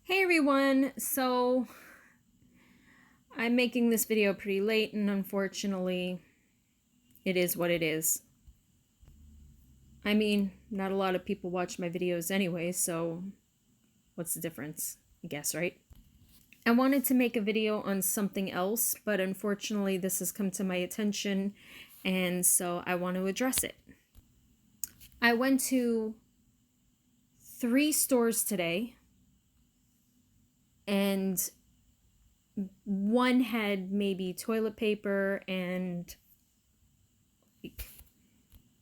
Hey everyone, so I'm making this video pretty late and unfortunately it is what it is. I mean, not a lot of people watch my videos anyway, so what's the difference? I guess, right? I wanted to make a video on something else, but unfortunately this has come to my attention and so I want to address it. I went to 3 stores today and one had maybe toilet paper and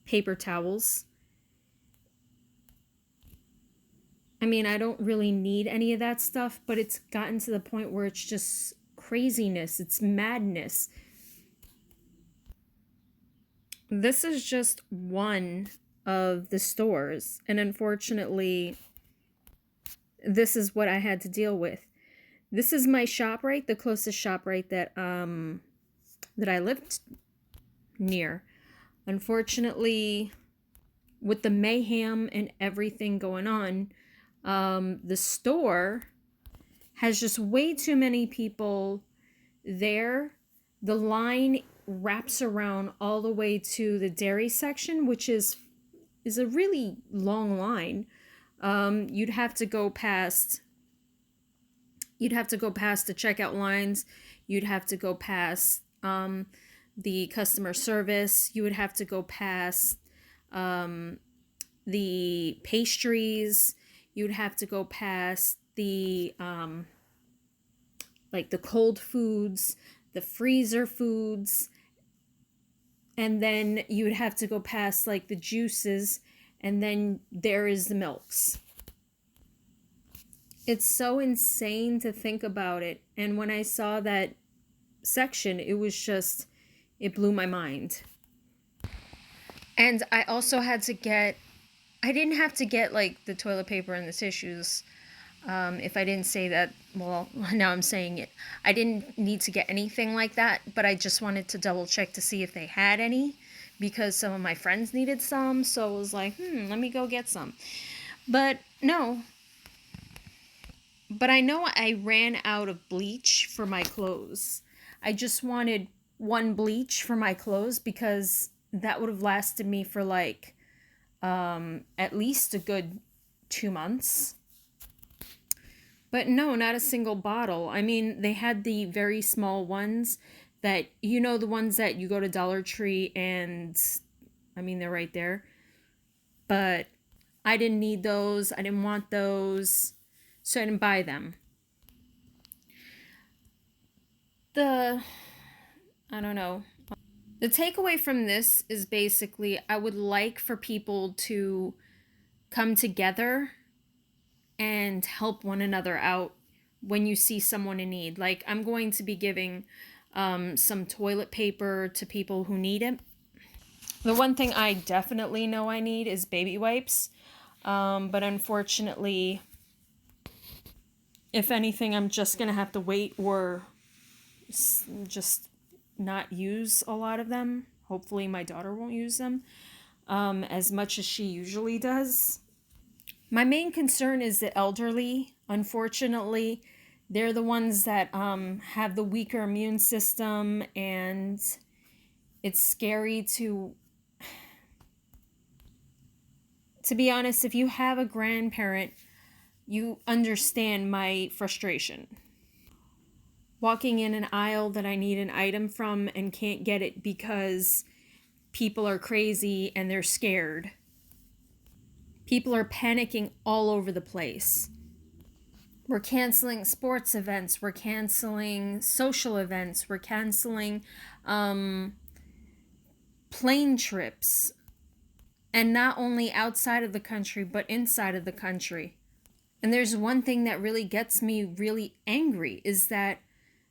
paper towels. I mean, I don't really need any of that stuff, but it's gotten to the point where it's just craziness. It's madness. This is just one of the stores, and unfortunately, this is what I had to deal with. This is my ShopRite, the closest ShopRite that I lived near. Unfortunately, with the mayhem and everything going on, the store has just way too many people there. The line wraps around all the way to the dairy section, which is a really long line. You'd have to go past the checkout lines. You'd have to go past the customer service. You would have to go past the pastries. You'd have to go past the like the cold foods, the freezer foods, and then you would have to go past like the juices, and then there is the milks. It's so insane to think about it. And when I saw that section, it blew my mind. And I also I didn't have to get like the toilet paper and the tissues. If I didn't say that, well, now I'm saying it. I didn't need to get anything like that, but I just wanted to double check to see if they had any because some of my friends needed some. So I was like, let me go get some. But no. But I know I ran out of bleach for my clothes. I just wanted one bleach for my clothes because that would have lasted me for like at least a good 2 months. But no, not a single bottle. I mean, they had the very small ones that, the ones that you go to Dollar Tree and, I mean, they're right there. But I didn't need those. I didn't want those. So I didn't buy them. I don't know. The takeaway from this is basically I would like for people to come together and help one another out when you see someone in need. Like, I'm going to be giving some toilet paper to people who need it. The one thing I definitely know I need is baby wipes. But unfortunately, if anything, I'm just going to have to wait or just not use a lot of them. Hopefully my daughter won't use them as much as she usually does. My main concern is the elderly. Unfortunately, they're the ones that have the weaker immune system, and it's scary to be honest, if you have a grandparent, you understand my frustration. Walking in an aisle that I need an item from and can't get it because people are crazy and they're scared. People are panicking all over the place. We're canceling sports events. We're canceling social events. We're canceling plane trips. And not only outside of the country, but inside of the country. And there's one thing that really gets me really angry is that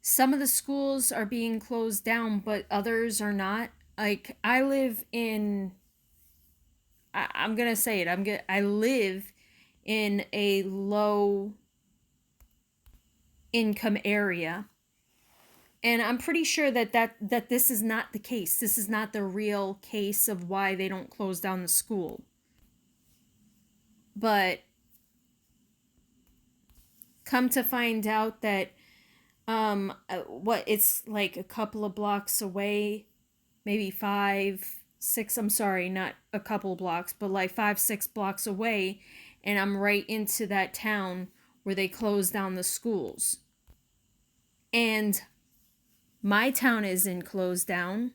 some of the schools are being closed down, but others are not. Like, I live in, I'm going to say it, I live in a low income area. And I'm pretty sure that this is not the case. This is not the real case of why they don't close down the school. But Come to find out that it's like a couple of blocks away, maybe 5, 6, I'm sorry, not a couple of blocks, but like 5, 6 blocks away, and I'm right into that town where they closed down the schools. And my town isn't closed down.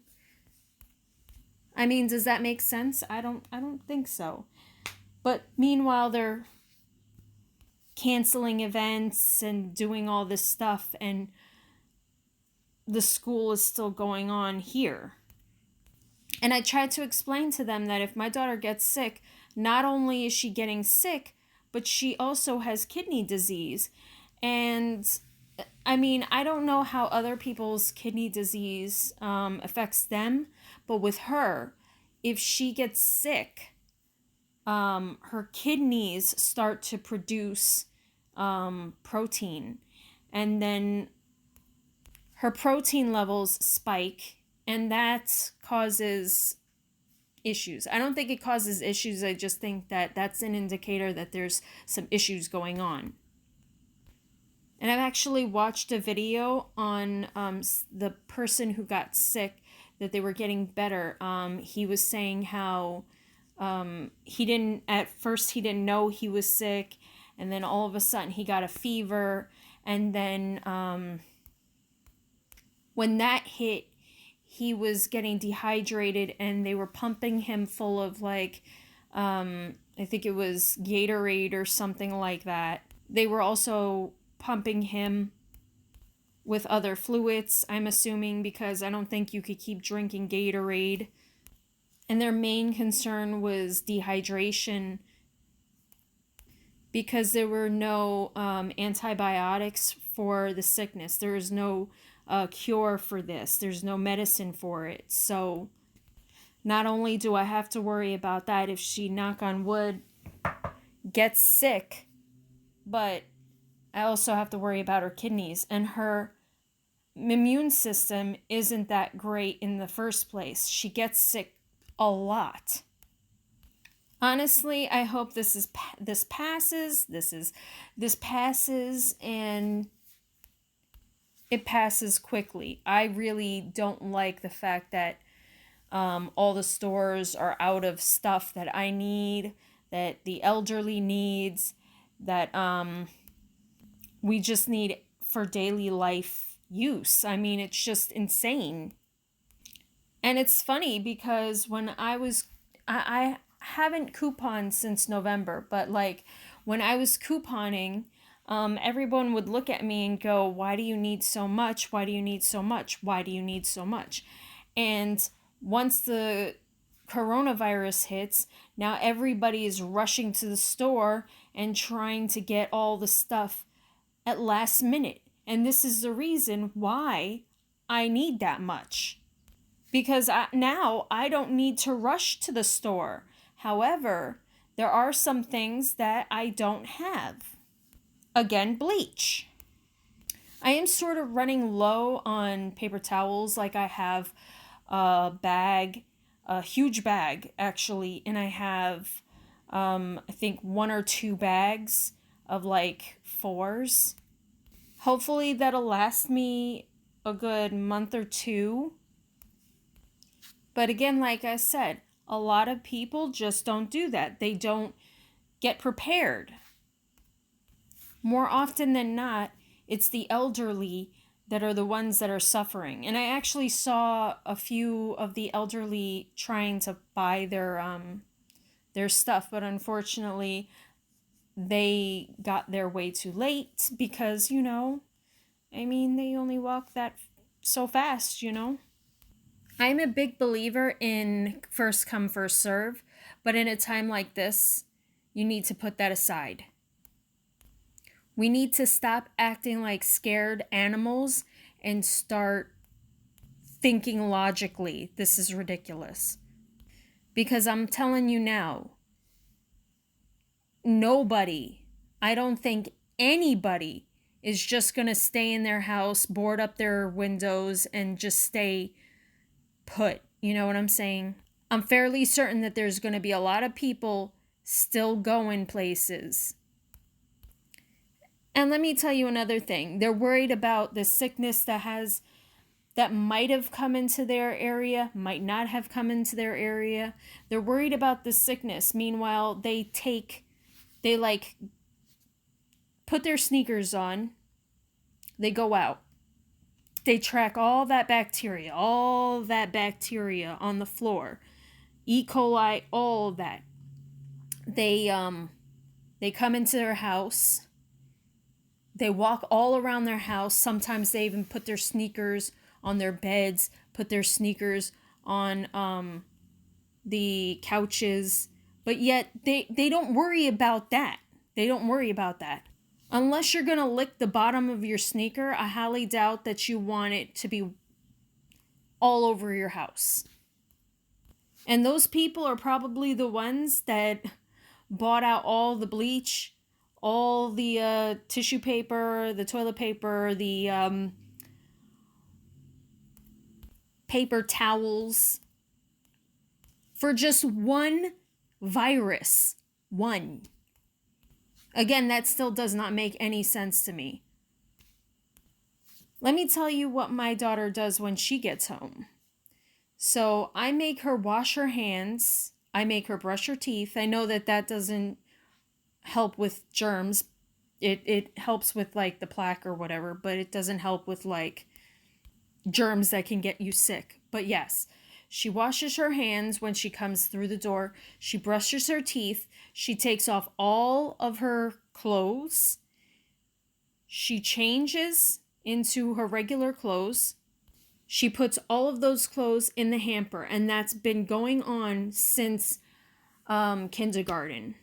I mean, does that make sense? I don't think so. But meanwhile, they're canceling events and doing all this stuff, and the school is still going on here. And I tried to explain to them that if my daughter gets sick, not only is she getting sick, but she also has kidney disease. And I mean, I don't know how other people's kidney disease affects them, but with her, if she gets sick, her kidneys start to produce protein, and then her protein levels spike, and that causes issues. I don't think it causes issues. I just think that that's an indicator that there's some issues going on. And I've actually watched a video on the person who got sick, that they were getting better. He was saying how he didn't know he was sick, and then all of a sudden he got a fever, and then when that hit, he was getting dehydrated, and they were pumping him full of like, I think it was Gatorade or something like that. They were also pumping him with other fluids, I'm assuming, because I don't think you could keep drinking Gatorade. And their main concern was dehydration, because there were no antibiotics for the sickness. There is no cure for this. There's no medicine for it. So not only do I have to worry about that if she, knock on wood, gets sick, but I also have to worry about her kidneys. And her immune system isn't that great in the first place. She gets sick a lot. Honestly, I hope this passes. This passes, and it passes quickly. I really don't like the fact that all the stores are out of stuff that I need, that the elderly needs, that we just need for daily life use. I mean, it's just insane. And it's funny because when I haven't couponed since November, but like when I was couponing, everyone would look at me and go, "Why do you need so much? Why do you need so much? Why do you need so much?" And once the coronavirus hits, now everybody is rushing to the store and trying to get all the stuff at last minute. And this is the reason why I need that much. Because now I don't need to rush to the store. However, there are some things that I don't have. Again, bleach. I am sort of running low on paper towels. Like, I have a bag, a huge bag actually, and I have I think 1 or 2 bags of like 4s. Hopefully that'll last me a good month or 2. But again, like I said, a lot of people just don't do that. They don't get prepared. More often than not, it's the elderly that are the ones that are suffering. And I actually saw a few of the elderly trying to buy their stuff, but unfortunately they got there way too late because, I mean, they only walk that so fast, I'm a big believer in first come, first serve, but in a time like this, you need to put that aside. We need to stop acting like scared animals and start thinking logically. This is ridiculous. Because I'm telling you now, nobody, I don't think anybody is just going to stay in their house, board up their windows, and just stay put. You know what I'm saying? I'm fairly certain that there's going to be a lot of people still going places. And let me tell you another thing. They're worried about the sickness that might have come into their area, might not have come into their area. They're worried about the sickness. Meanwhile, they like put their sneakers on, they go out. They track all that bacteria on the floor. E. coli, all of that. They come into their house. They walk all around their house. Sometimes they even put their sneakers on their beds, put their sneakers on the couches. But yet they don't worry about that. They don't worry about that. Unless you're going to lick the bottom of your sneaker, I highly doubt that you want it to be all over your house. And those people are probably the ones that bought out all the bleach, all the tissue paper, the toilet paper, the paper towels for just one virus. One. Again, that still does not make any sense to me. Let me tell you what my daughter does when she gets home. So I make her wash her hands. I make her brush her teeth. I know that doesn't help with germs. It helps with like the plaque or whatever, but it doesn't help with like germs that can get you sick. But yes, she washes her hands when she comes through the door. She brushes her teeth. She takes off all of her clothes. She changes into her regular clothes. She puts all of those clothes in the hamper, and that's been going on since kindergarten.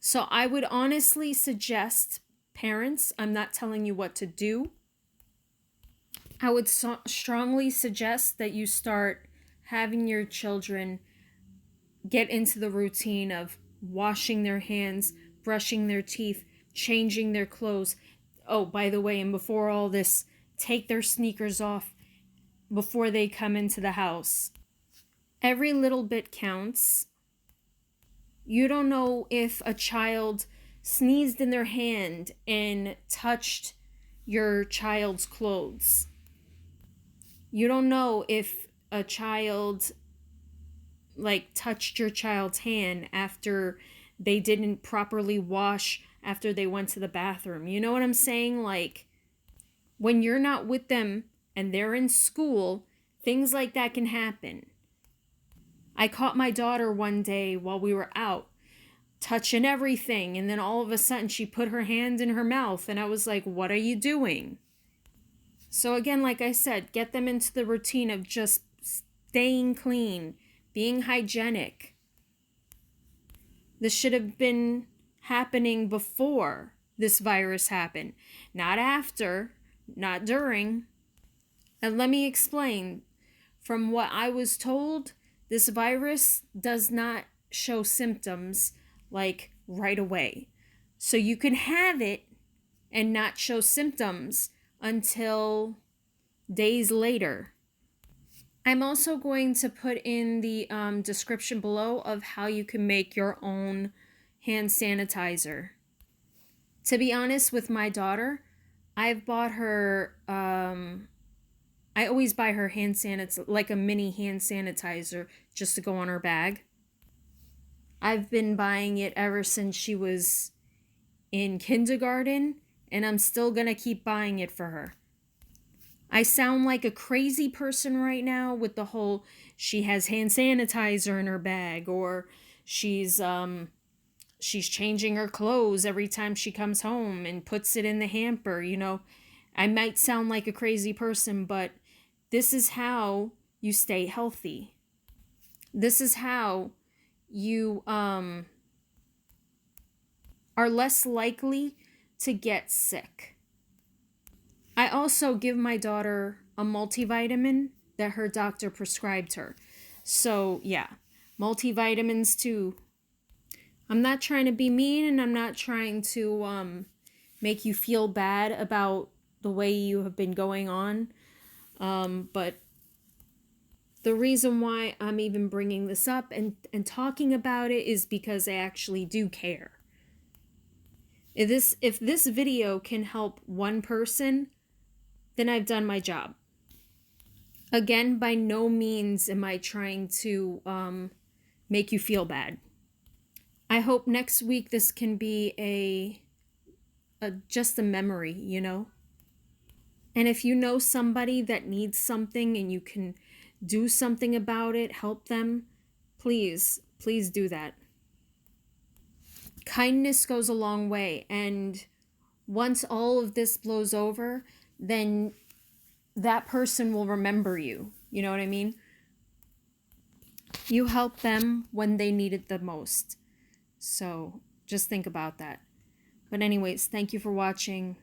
So I would honestly suggest parents, I'm not telling you what to do, I would strongly suggest that you start having your children get into the routine of washing their hands, brushing their teeth, changing their clothes. Oh, by the way, and before all this, take their sneakers off before they come into the house. Every little bit counts. You don't know if a child sneezed in their hand and touched your child's clothes. You don't know if a child touched your child's hand after they didn't properly wash after they went to the bathroom. You know what I'm saying? Like, when you're not with them and they're in school, things like that can happen. I caught my daughter one day while we were out touching everything, and then all of a sudden she put her hand in her mouth, and I was like, what are you doing? So again, like I said, get them into the routine of just staying clean, being hygienic. This should have been happening before this virus happened, not after, not during. And let me explain. From what I was told, this virus does not show symptoms like right away. So you can have it and not show symptoms until days later. I'm also going to put in the description below of how you can make your own hand sanitizer. To be honest with my daughter, I've bought her, I always buy her hand sanitizer, like a mini hand sanitizer, just to go on her bag. I've been buying it ever since she was in kindergarten, and I'm still gonna keep buying it for her. I sound like a crazy person right now with the whole she has hand sanitizer in her bag, or she's changing her clothes every time she comes home and puts it in the hamper, you know. I might sound like a crazy person, but this is how you stay healthy. This is how you are less likely to get sick. I also give my daughter a multivitamin that her doctor prescribed her. So yeah, multivitamins too. I'm not trying to be mean, and I'm not trying to make you feel bad about the way you have been going on. But the reason why I'm even bringing this up and talking about it is because I actually do care. If this video can help one person, then I've done my job. Again, by no means am I trying to make you feel bad. I hope next week this can be a just a memory, you know? And if you know somebody that needs something and you can do something about it, help them, please, please do that. Kindness goes a long way, and once all of this blows over, then that person will remember you. You know what I mean? You helped them when they needed the most. So just think about that. But anyways, thank you for watching.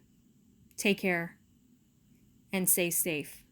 Take care and stay safe.